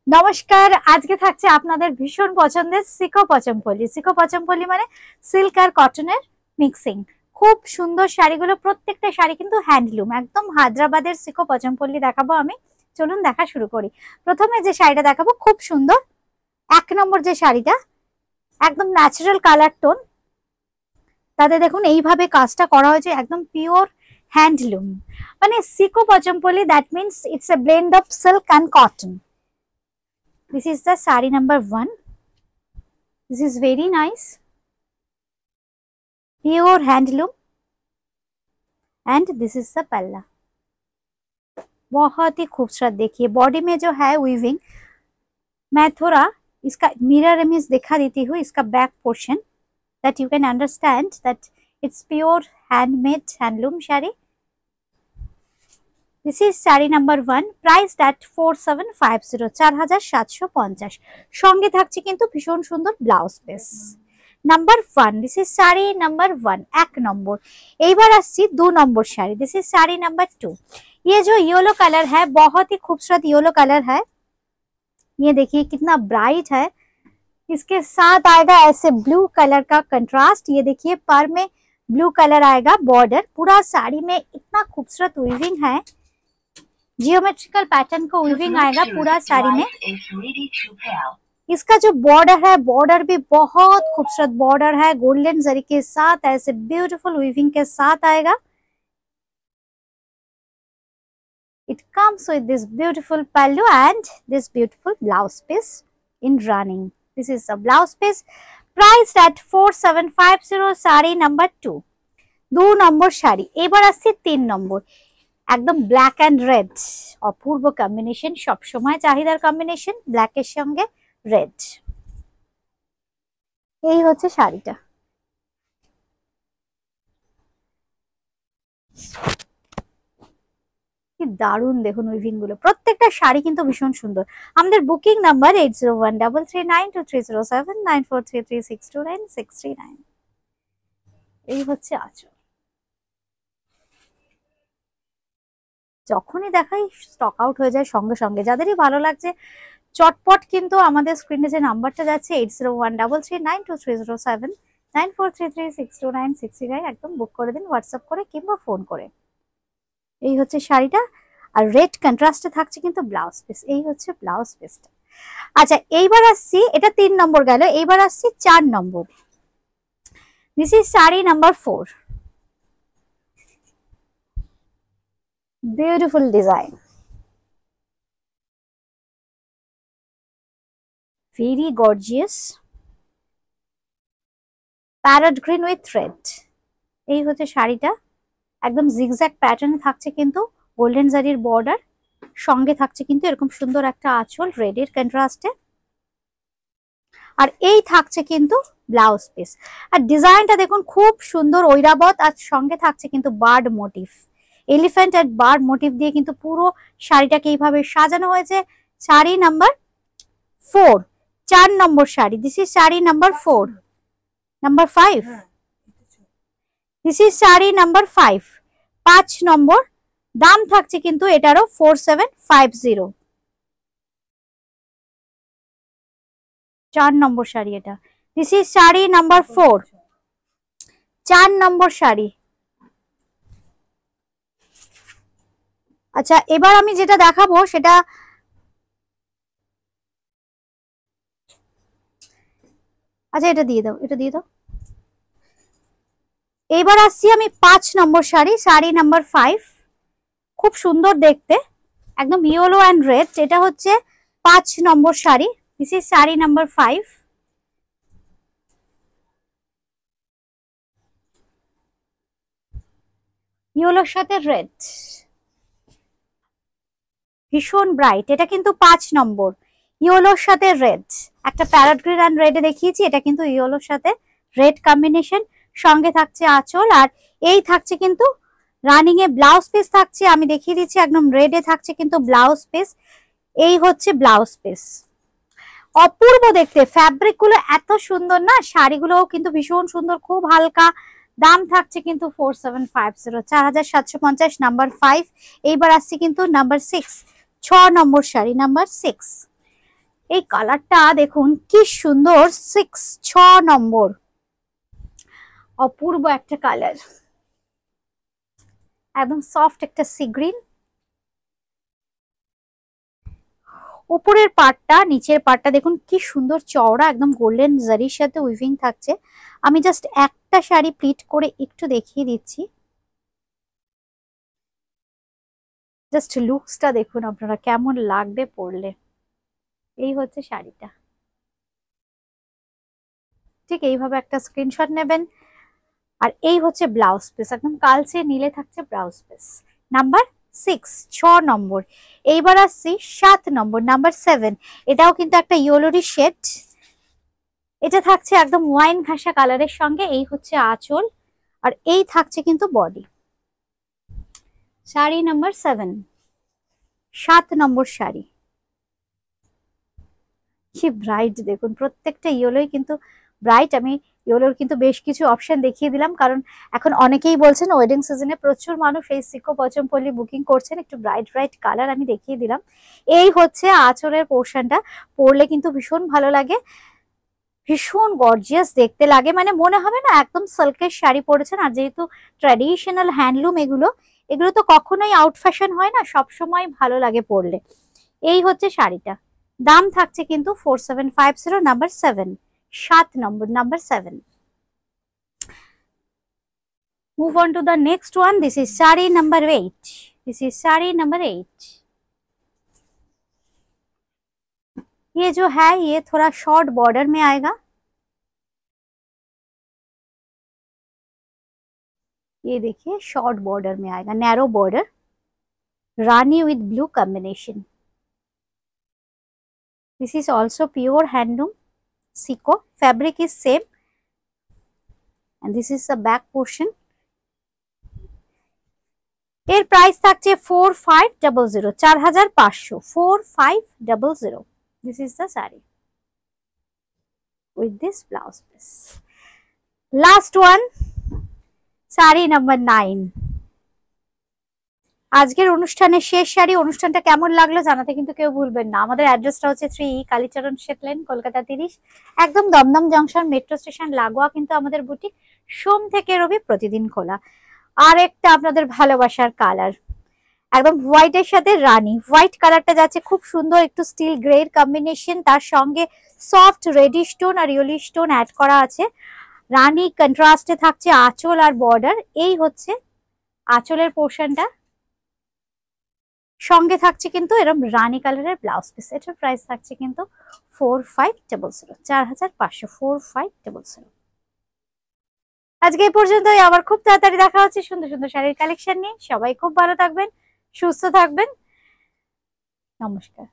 নমস্কার, আজকে থাকছে আপনাদের ভীষণ পছন্দের সিকো পচমপল্লি। সিকো পচমপল্লি মানে সিল্ক আর কটনের মিক্সিং। খুব সুন্দর শাড়িগুলো, প্রত্যেকটা শাড়ি কিন্তু হ্যান্ডলুম, একদম হায়দ্রাবাদের সিকো পচমপল্লি দেখাবো আমি। চলুন দেখা শুরু করি। প্রথমে যে শাড়িটা দেখাবো খুব সুন্দর, 1 নম্বর যে শাড়িটা, একদম ন্যাচারাল কালার টোন, তাতে দেখুন এইভাবে কাজটা করা হয়েছে, একদম পিওর হ্যান্ডলুম। মানে সিকো Pochampally, that means it's a blend of silk and cotton. This is the sari number 1. This is very nice, pure handloom, and this is the palla. बहुत ही खूबसूरत। देखिए बॉडी में जो है वीविंग, मैं थोड़ा इसका मिरर इमेज दिखा देती हूँ, इसका back portion, that you can understand that it's pure handmade handloom shari. This is sari number 1, priced at 4750, 4750। সঙ্গে থাকছে কিন্তু ভীষণ সুন্দর blouse piece. Number 1, this is sari number 1, 1 নম্বর। এইবার আসছি 2 নম্বর শাড়ি। This is sari number 2। ये जो येलो कलर है, बहुत ही खूबसूरत येलो कलर है। ये देखिए कितना ब्राइट है। इसके साथ आएगा ऐसे ब्लू कलर का कंट्रास्ट। ये देखिए पर में ब्लू कलर आएगा, बॉर्डर पूरा साड़ी में इतना खूबसूरत वीविंग है, जियोमेट्रिकल पैटर्न को वीविंग आएगा पूरा साड़ी में। इसका जो बॉर्डर है, बॉर्डर भी बहुत खूबसूरत बॉर्डर है, गोल्डन जरी के साथ ऐसे ब्यूटीफुल वीविंग के साथ आएगा। It comes with this beautiful pallu and this beautiful blouse piece in running. This is a blouse piece priced at 4750, sari number 2। 2 নম্বর শাড়ি। এবার আসছে 3 নম্বর, একদম black and red, Apurba combination, সবসময় চাহিদার কম্বিনেশন, ব্ল্যাকের সঙ্গে রেড। এই হচ্ছে শাড়িটা। কি দারুণ দেখুন উইভিং গুলো, প্রত্যেকটা শাড়ি কিন্তু ভীষণ সুন্দর। আমাদের বুকিং নাম্বার 8013392307, 9433629639। এই হচ্ছে আঁচল। যখনই দেখাই স্টক আউট হয়ে যায় সঙ্গে সঙ্গে। যাদেরই ভালো লাগছে চটপট কিন্তু আমাদের স্ক্রিনে যে নাম্বারটা যাচ্ছে 8013392307, 9433629639, একদম বুক করে দিন হোয়াটসঅ্যাপ করে কিংবা ফোন করে। এই হচ্ছে শাড়িটা, আর রেড কন্ট্রাস্টে থাকছে কিন্তু ব্লাউজ পিস। এই হচ্ছে ব্লাউজ পিসটা। আচ্ছা এইবার আসছি, এটা 3 নম্বর গেল, এইবার আসছি 4 নম্বর। This is sari number 4। Beautiful design, very gorgeous, parrot green with red. এই হচ্ছে শাড়িটা, একদম জিগজ্যাগ প্যাটার্নে থাকছে কিন্তু গোল্ডেন জারির বর্ডার, সঙ্গে থাকছে কিন্তু এরকম সুন্দর একটা আঁচল রেডের কন্ট্রাস্টে, আর এই থাকছে কিন্তু ব্লাউজ পিস। আর ডিজাইনটা দেখুন খুব সুন্দর ঐরাবত, আর সঙ্গে থাকছে কিন্তু বার্ড মোটিভ, এলিফ্যান্ট আর বার্ড মোটিভ দিয়ে কিন্তু পুরো শাড়িটাকে এইভাবে সাজানো হয়েছে। শাড়ি নাম্বার 4, 4 নম্বর শাড়ি। This is sari number 4, number 5। This is sari number 5, 5 নম্বর। দাম থাকছে কিন্তু এটারও 4750। 4 নম্বর শাড়ি এটা। দিস ইজ শাড়ি নাম্বার 4, 4 নম্বর শাড়ি। আচ্ছা এবার আমি যেটা দেখাবো সেটা, আচ্ছা এটা দিয়ে দাও, এটা দিয়ে দাও। এইবার আসছি আমি 5 নম্বর শাড়ি, শাড়ি নাম্বার 5। খুব সুন্দর দেখতে, একদম ইয়েলো অ্যান্ড রেড। এটা হচ্ছে 5 নম্বর শাড়ি। This is sari number 5। ইয়েলোর সাথে রেড, ভীষণ ব্রাইট। এটা কিন্তু 5 নম্বর, ইয়েলোর সাথে রেড। একটা প্যারট গ্রিন অ্যান্ড রেডে দেখিয়েছি, এটা কিন্তু ইয়েলোর সাথে রেড কম্বিনেশন, সঙ্গে থাকছে আঁচল, আর এই থাকছে কিন্তু রানিং এ ব্লাউজ পিস থাকছে। আমি দেখিয়ে দিচ্ছি, একদম রেডে থাকছে কিন্তু ব্লাউজ পিস। এই হচ্ছে ব্লাউজ পিস, অপূর্ব দেখতে। ফ্যাব্রিক গুলো এত সুন্দর না, শাড়িগুলোও কিন্তু ভীষণ সুন্দর, খুব হালকা। দাম থাকছে কিন্তু 4750, 4750, নাম্বার 5। এইবার আসছি কিন্তু নাম্বার 6, 6 নম্বর শাড়ি নাম্বার 6। এই কালারটা দেখুন কি সুন্দর, 6 নম্বর, অপূর্ব একটা কালার, একদম সফট একটা সি গ্রিন। উপরের পার্টটা, নিচের পার্টটা দেখুন কি সুন্দর চওড়া, একদম গোল্ডেন জারির সাথে উইভিং থাকছে। আমি জাস্ট একটা শাড়ি প্লিট করে একটু দেখিয়ে দিচ্ছি, জাস্ট লুকসটা দেখুন আপনারা কেমন লাগবে পরলে। এই হচ্ছে শাড়িটা, ঠিক এইভাবে একটা স্ক্রিনশট নেবেন। আর এই হচ্ছে ব্লাউজ পিস, একদম কালচে নীলে থাকছে ব্লাউজ পিস। নাম্বার 6, 6 নম্বর। এইবার আসছি 7 নম্বর, নাম্বার 7। এটাও কিন্তু একটা ইয়েলোরি শেড, এটা থাকছে একদম ওয়াইন ঘাসা কালারের সঙ্গে। এই হচ্ছে আঁচল, আর এই থাকছে কিন্তু বডি। শাড়ি নাম্বার 7, 7 নম্বর শাড়ি। কি ব্রাইট দেখুন, প্রত্যেকটা ইয়েলোই কিন্তু ব্রাইট। আমি ইয়েলোর কিন্তু বেশ কিছু অপশন দেখিয়ে দিলাম, কারণ এখন অনেকেই বলছেন ওয়েডিং সিজনে প্রচুর মানুষ এই সিকো পচমপল্লি বুকিং করছেন, একটু ব্রাইট ব্রাইট কালার আমি দেখিয়ে দিলাম। এই হচ্ছে আঁচলের পোর্শনটা, পরলে কিন্তু ভীষণ ভালো লাগে, ভীষণ গর্জিয়াস দেখতে লাগে, মানে মনে হবে না একদম সিল্কের শাড়ি পরেছেন। আর যেহেতু ট্র্যাডিশনাল হ্যান্ডলুম এগুলো, এগুলো তো কখনোই আউট ফ্যাশন হয় না, সবসময় ভালো লাগে পরলে। এই হচ্ছে শাড়িটা, দাম থাকছে কিন্তু 4750, number 7, 7 number, number 7। Move on to the next one. This is saree number 8. This is saree number 8. ये जो है ये थोड़ा शॉर्ट बॉर्डर में आएगा, ये देखिए शॉर्ट बॉर्डर में आएगा, narrow border, Rani with blue combination. This is also pure handloom Siko, fabric is same, and this is the back portion. এর প্রাইস থাকছে 4500, 4500, 4500। This is the saree with this blouse piece. Last one, saree number 9। আজকের অনুষ্ঠানের শেষ শাড়ি। অনুষ্ঠানটা কেমন লাগলো জানাতে কিন্তু কেউ ভুলবেন না। আমাদের অ্যাড্রেসটা হচ্ছে 3 কালীচরণ শেট লেন, কলকাতা 30, একদম দমদম জংশন মেট্রো স্টেশন লাগোয়া কিন্তু আমাদের বুটিক, সোম থেকে রবি প্রতিদিন খোলা। আর একটা আপনাদের ভালোবাসার কালার, একদম হোয়াইটের সাথে রানী, হোয়াইট কালারটা যাচ্ছে খুব সুন্দর, একটু স্টিল গ্রে এর কম্বিনেশন, তার সঙ্গে সফট রেডি স্টোন আর ইয়েলো স্টোন অ্যাড করা আছে। রানী কন্ট্রাস্টে থাকছে আঁচল আর বর্ডার। এই হচ্ছে আঁচলের পোর্শনটা, সঙ্গে থাকছে কিন্তু এরকম রানী কালারের ব্লাউজ পিস। এটার প্রাইস থাকছে কিন্তু 4500, 4500, 4500। আজকে এই পর্যন্তই, আবার খুব তাড়াতাড়ি দেখা হচ্ছে সুন্দর সুন্দর শাড়ির কালেকশন নিয়ে। সবাই খুব ভালো থাকবেন, সুস্থ থাকবেন, নমস্কার।